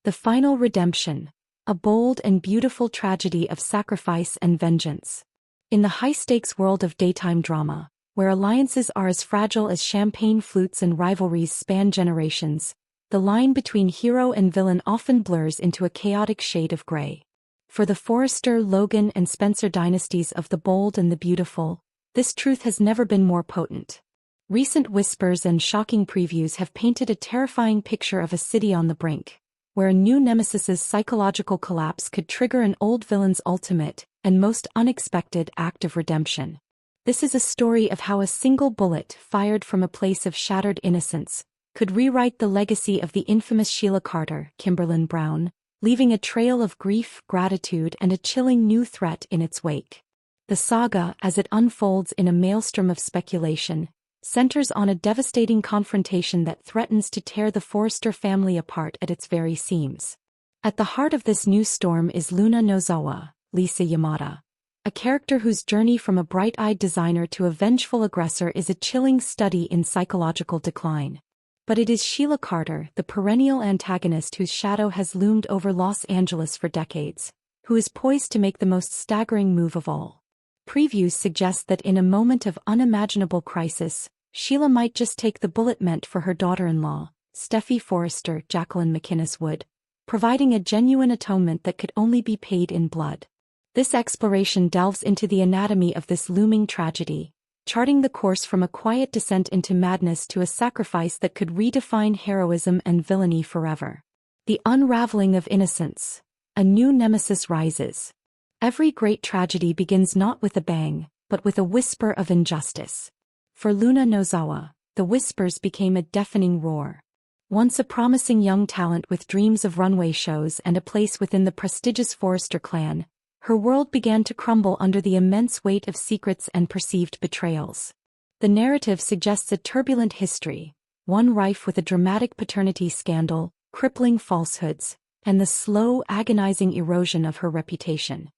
The Final Redemption, a bold and beautiful tragedy of sacrifice and vengeance. In the high-stakes world of daytime drama, where alliances are as fragile as champagne flutes and rivalries span generations, the line between hero and villain often blurs into a chaotic shade of gray. For the Forrester, Logan, and Spencer dynasties of the bold and the beautiful, this truth has never been more potent. Recent whispers and shocking previews have painted a terrifying picture of a city on the brink, where a new nemesis's psychological collapse could trigger an old villain's ultimate and most unexpected act of redemption. This is a story of how a single bullet fired from a place of shattered innocence could rewrite the legacy of the infamous Sheila Carter, Kimberlin Brown, leaving a trail of grief, gratitude, and a chilling new threat in its wake. The saga, as it unfolds in a maelstrom of speculation, centers on a devastating confrontation that threatens to tear the Forrester family apart at its very seams. At the heart of this new storm is Luna Nozawa, Lisa Yamada, a character whose journey from a bright-eyed designer to a vengeful aggressor is a chilling study in psychological decline. But it is Sheila Carter, the perennial antagonist whose shadow has loomed over Los Angeles for decades, who is poised to make the most staggering move of all. Previews suggest that in a moment of unimaginable crisis, Sheila might just take the bullet meant for her daughter-in-law, Steffy Forrester, Jacqueline McInnes Wood, providing a genuine atonement that could only be paid in blood. This exploration delves into the anatomy of this looming tragedy, charting the course from a quiet descent into madness to a sacrifice that could redefine heroism and villainy forever. The unraveling of innocence. A new nemesis rises. Every great tragedy begins not with a bang, but with a whisper of injustice. For Luna Nozawa, the whispers became a deafening roar. Once a promising young talent with dreams of runway shows and a place within the prestigious Forrester clan, her world began to crumble under the immense weight of secrets and perceived betrayals. The narrative suggests a turbulent history, one rife with a dramatic paternity scandal, crippling falsehoods, and the slow, agonizing erosion of her reputation.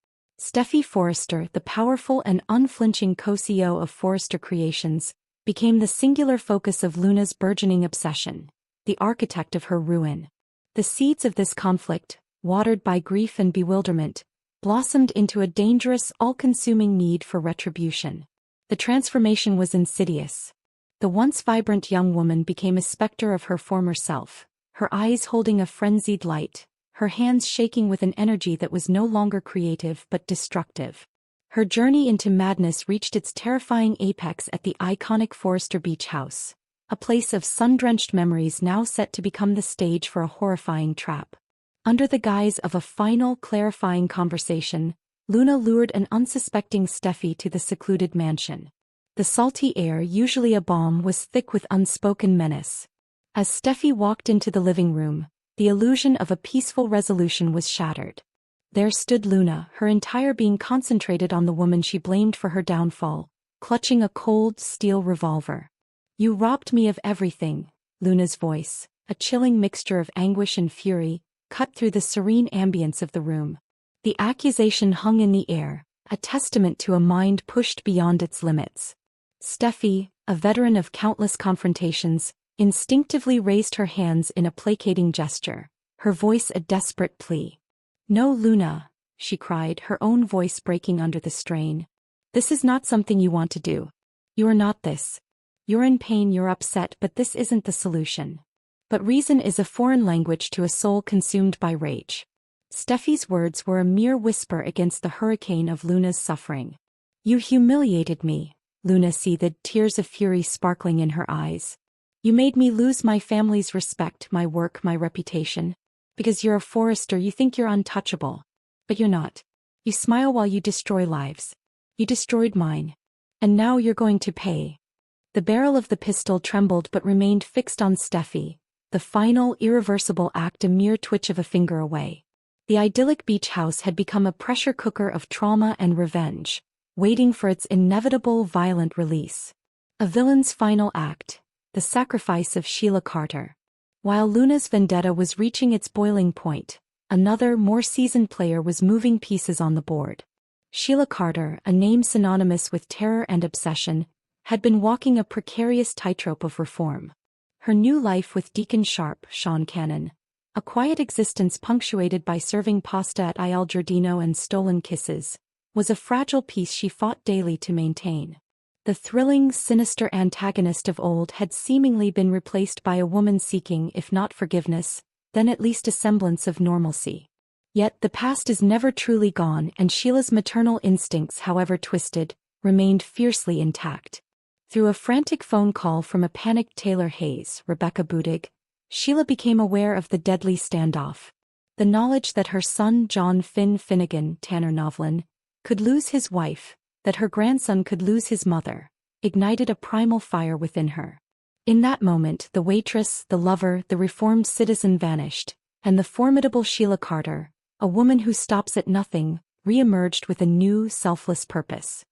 Steffy Forrester, the powerful and unflinching co-CEO of Forrester Creations, became the singular focus of Luna's burgeoning obsession, the architect of her ruin. The seeds of this conflict, watered by grief and bewilderment, blossomed into a dangerous, all-consuming need for retribution. The transformation was insidious. The once vibrant young woman became a specter of her former self, her eyes holding a frenzied light, her hands shaking with an energy that was no longer creative but destructive. Her journey into madness reached its terrifying apex at the iconic Forrester Beach House, a place of sun-drenched memories now set to become the stage for a horrifying trap. Under the guise of a final, clarifying conversation, Luna lured an unsuspecting Steffy to the secluded mansion. The salty air, usually a balm, was thick with unspoken menace. As Steffy walked into the living room, the illusion of a peaceful resolution was shattered. There stood Luna, her entire being concentrated on the woman she blamed for her downfall, clutching a cold, steel revolver. "You robbed me of everything," Luna's voice, a chilling mixture of anguish and fury, cut through the serene ambience of the room. The accusation hung in the air, a testament to a mind pushed beyond its limits. Steffy, a veteran of countless confrontations, instinctively raised her hands in a placating gesture, her voice a desperate plea. "No, Luna," she cried, her own voice breaking under the strain. "This is not something you want to do. You are not this. You're in pain, you're upset, but this isn't the solution." But reason is a foreign language to a soul consumed by rage. Steffy's words were a mere whisper against the hurricane of Luna's suffering. "You humiliated me," Luna seethed, tears of fury sparkling in her eyes. "You made me lose my family's respect, my work, my reputation. Because you're a Forrester, you think you're untouchable. But you're not. You smile while you destroy lives. You destroyed mine. And now you're going to pay." The barrel of the pistol trembled but remained fixed on Steffy, the final, irreversible act a mere twitch of a finger away. The idyllic beach house had become a pressure cooker of trauma and revenge, waiting for its inevitable violent release. A villain's final act, the sacrifice of Sheila Carter. While Luna's vendetta was reaching its boiling point, another, more seasoned player was moving pieces on the board. Sheila Carter, a name synonymous with terror and obsession, had been walking a precarious tightrope of reform. Her new life with Deacon Sharp, Sean Cannon, A quiet existence punctuated by serving pasta at Il Giardino and stolen kisses, was a fragile peace she fought daily to maintain. The thrilling, sinister antagonist of old had seemingly been replaced by a woman seeking, if not forgiveness, then at least a semblance of normalcy. Yet the past is never truly gone, and Sheila's maternal instincts, however twisted, remained fiercely intact. Through a frantic phone call from a panicked Taylor Hayes, Rebecca Budig, Sheila became aware of the deadly standoff. The knowledge that her son John Finnegan Tanner Novlin could lose his wife, that her grandson could lose his mother, ignited a primal fire within her. In that moment the waitress, the lover, the reformed citizen vanished, and the formidable Sheila Carter, a woman who stops at nothing, re-emerged with a new, selfless purpose.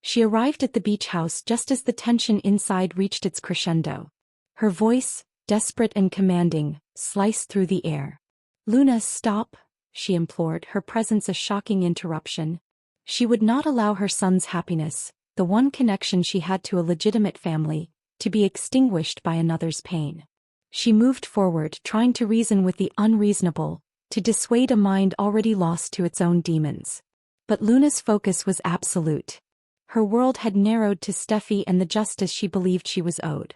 She arrived at the beach house just as the tension inside reached its crescendo. Her voice, desperate and commanding, sliced through the air. "Luna, stop," she implored, her presence a shocking interruption. She would not allow her son's happiness, the one connection she had to a legitimate family, to be extinguished by another's pain. She moved forward, trying to reason with the unreasonable, to dissuade a mind already lost to its own demons. But Luna's focus was absolute. Her world had narrowed to Steffy and the justice she believed she was owed.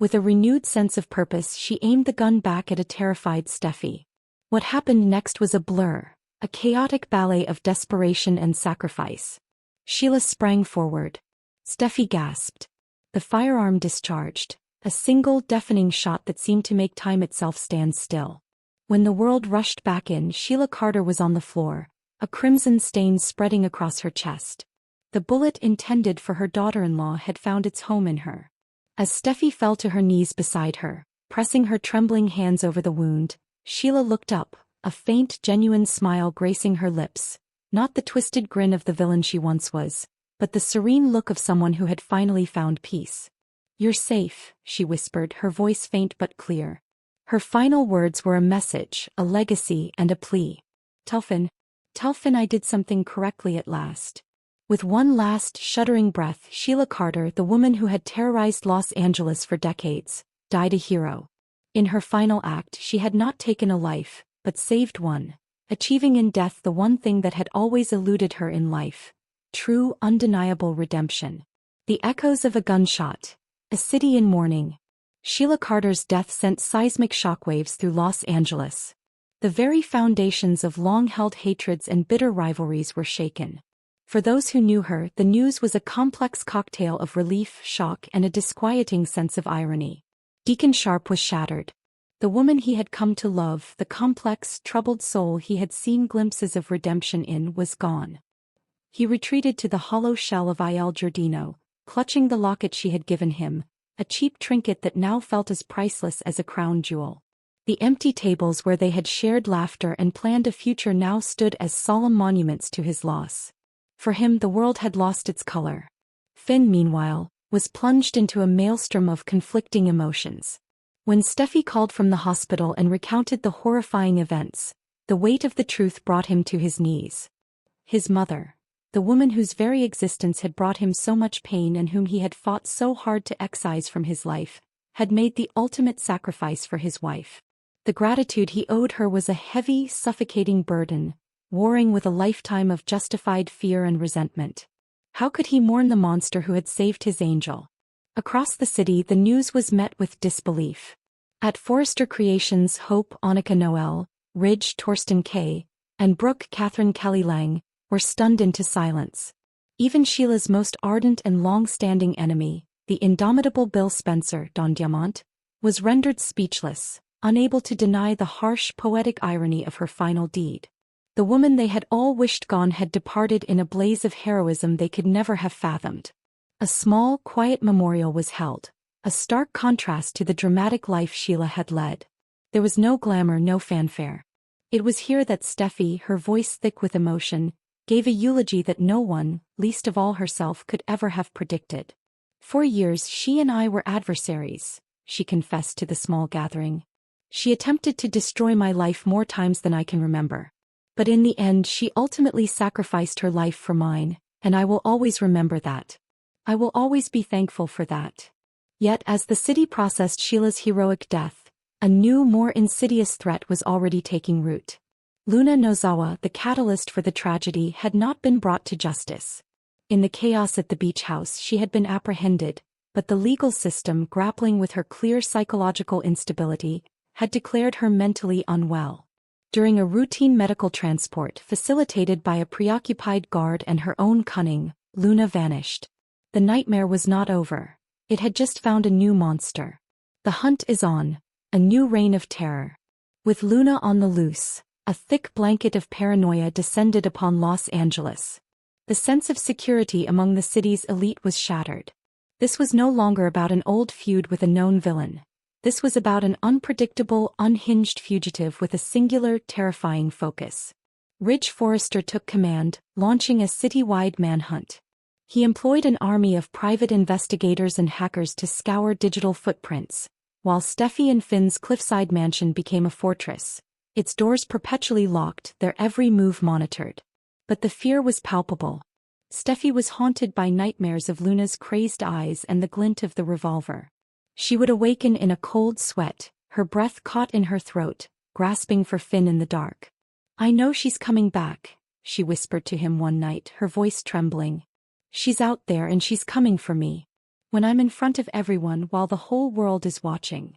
With a renewed sense of purpose, she aimed the gun back at a terrified Steffy. What happened next was a blur, a chaotic ballet of desperation and sacrifice. Sheila sprang forward. Steffy gasped. The firearm discharged, a single deafening shot that seemed to make time itself stand still. When the world rushed back in, Sheila Carter was on the floor, a crimson stain spreading across her chest. The bullet intended for her daughter-in-law had found its home in her. As Steffy fell to her knees beside her, pressing her trembling hands over the wound, Sheila looked up, a faint, genuine smile gracing her lips, not the twisted grin of the villain she once was, but the serene look of someone who had finally found peace. "You're safe," she whispered, her voice faint but clear. Her final words were a message, a legacy, and a plea. Tell Finn, I did something correctly at last." With one last, shuddering breath, Sheila Carter, the woman who had terrorized Los Angeles for decades, died a hero. In her final act, she had not taken a life, but saved one, achieving in death the one thing that had always eluded her in life: true, undeniable redemption. The echoes of a gunshot, a city in mourning. Sheila Carter's death sent seismic shockwaves through Los Angeles. The very foundations of long-held hatreds and bitter rivalries were shaken. For those who knew her, the news was a complex cocktail of relief, shock, and a disquieting sense of irony. Deacon Sharp was shattered. The woman he had come to love, the complex, troubled soul he had seen glimpses of redemption in, was gone. He retreated to the hollow shell of Il Giardino, clutching the locket she had given him, a cheap trinket that now felt as priceless as a crown jewel. The empty tables where they had shared laughter and planned a future now stood as solemn monuments to his loss. For him, the world had lost its color. Finn, meanwhile, was plunged into a maelstrom of conflicting emotions. When Steffy called from the hospital and recounted the horrifying events, the weight of the truth brought him to his knees. His mother, the woman whose very existence had brought him so much pain and whom he had fought so hard to excise from his life, had made the ultimate sacrifice for his wife. The gratitude he owed her was a heavy, suffocating burden, warring with a lifetime of justified fear and resentment. How could he mourn the monster who had saved his angel? Across the city, the news was met with disbelief. At Forrester Creations, Hope Annika Noel, Ridge Torsten K., and Brooke Catherine Kelly Lang were stunned into silence. Even Sheila's most ardent and long-standing enemy, the indomitable Bill Spencer, Don Diamant, was rendered speechless, unable to deny the harsh, poetic irony of her final deed. The woman they had all wished gone had departed in a blaze of heroism they could never have fathomed. A small, quiet memorial was held, a stark contrast to the dramatic life Sheila had led. There was no glamour, no fanfare. It was here that Steffy, her voice thick with emotion, gave a eulogy that no one, least of all herself, could ever have predicted. "For years she and I were adversaries," she confessed to the small gathering. "She attempted to destroy my life more times than I can remember. But in the end she ultimately sacrificed her life for mine, and I will always remember that. I will always be thankful for that." Yet as the city processed Sheila's heroic death, A new, more insidious threat was already taking root. Luna Nozawa, the catalyst for the tragedy, had not been brought to justice. In the chaos at the beach house, she had been apprehended, but the legal system, grappling with her clear psychological instability, had declared her mentally unwell. During a routine medical transport facilitated by a preoccupied guard and her own cunning, Luna vanished. The nightmare was not over. It had just found a new monster. The hunt is on, a new reign of terror. With Luna on the loose, a thick blanket of paranoia descended upon Los Angeles. The sense of security among the city's elite was shattered. This was no longer about an old feud with a known villain. This was about an unpredictable, unhinged fugitive with a singular, terrifying focus. Ridge Forrester took command, launching a city-wide manhunt. He employed an army of private investigators and hackers to scour digital footprints, while Steffy and Finn's cliffside mansion became a fortress, its doors perpetually locked, their every move monitored. But the fear was palpable. Steffy was haunted by nightmares of Luna's crazed eyes and the glint of the revolver. She would awaken in a cold sweat, her breath caught in her throat, grasping for Finn in the dark. "I know she's coming back," she whispered to him one night, her voice trembling. "She's out there and she's coming for me. When I'm in front of everyone while the whole world is watching."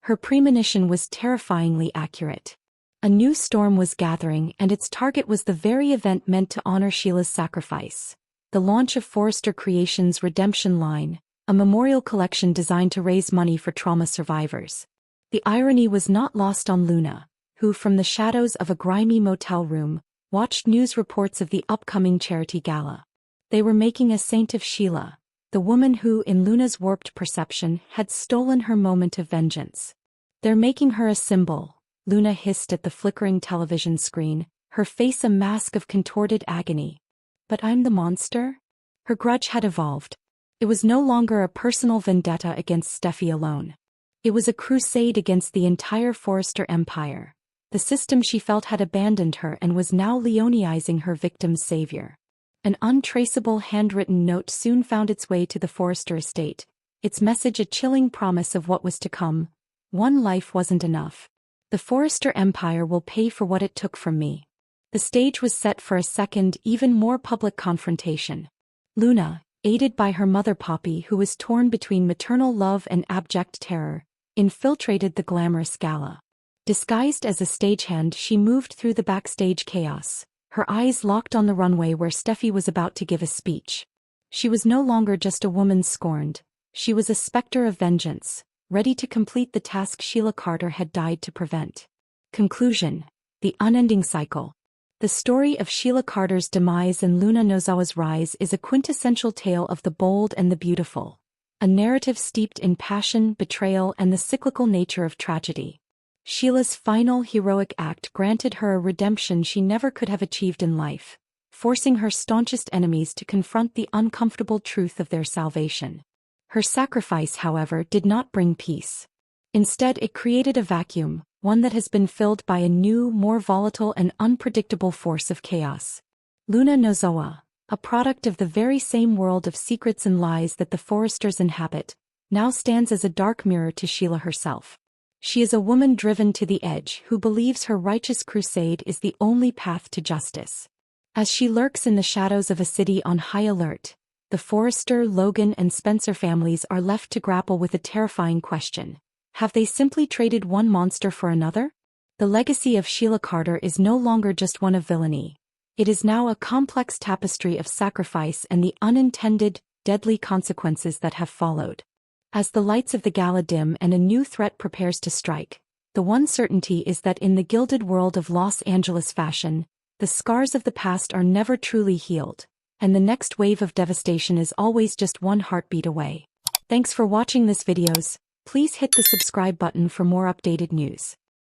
Her premonition was terrifyingly accurate. A new storm was gathering, and its target was the very event meant to honor Sheila's sacrifice: the launch of Forrester Creations' Redemption Line, a memorial collection designed to raise money for trauma survivors. The irony was not lost on Luna, who, from the shadows of a grimy motel room, watched news reports of the upcoming charity gala. They were making a saint of Sheila, the woman who, in Luna's warped perception, had stolen her moment of vengeance. "They're making her a symbol," Luna hissed at the flickering television screen, her face a mask of contorted agony. "But I'm the monster?" Her grudge had evolved. It was no longer a personal vendetta against Steffy alone. It was a crusade against the entire Forrester empire. The system she felt had abandoned her and was now Leonizing her victim's savior. An untraceable handwritten note soon found its way to the Forrester estate, its message a chilling promise of what was to come. "One life wasn't enough. The Forrester empire will pay for what it took from me." The stage was set for a second, even more public confrontation. Luna, aided by her mother Poppy, who was torn between maternal love and abject terror, infiltrated the glamorous gala. Disguised as a stagehand, she moved through the backstage chaos, her eyes locked on the runway where Steffy was about to give a speech. She was no longer just a woman scorned, she was a specter of vengeance, ready to complete the task Sheila Carter had died to prevent. Conclusion: the unending cycle. The story of Sheila Carter's demise and Luna Nozawa's rise is a quintessential tale of the bold and the beautiful, a narrative steeped in passion, betrayal, and the cyclical nature of tragedy. Sheila's final heroic act granted her a redemption she never could have achieved in life, forcing her staunchest enemies to confront the uncomfortable truth of their salvation. Her sacrifice, however, did not bring peace. Instead, it created a vacuum, one that has been filled by a new, more volatile and unpredictable force of chaos. Luna Nozawa, a product of the very same world of secrets and lies that the Forresters inhabit, now stands as a dark mirror to Sheila herself. She is a woman driven to the edge who believes her righteous crusade is the only path to justice. As she lurks in the shadows of a city on high alert, the Forrester, Logan, and Spencer families are left to grapple with a terrifying question: have they simply traded one monster for another? The legacy of Sheila Carter is no longer just one of villainy. It is now a complex tapestry of sacrifice and the unintended, deadly consequences that have followed. As the lights of the gala dim and a new threat prepares to strike, the one certainty is that in the gilded world of Los Angeles fashion, the scars of the past are never truly healed, and the next wave of devastation is always just one heartbeat away. Thanks for watching this videos. Please hit the subscribe button for more updated news.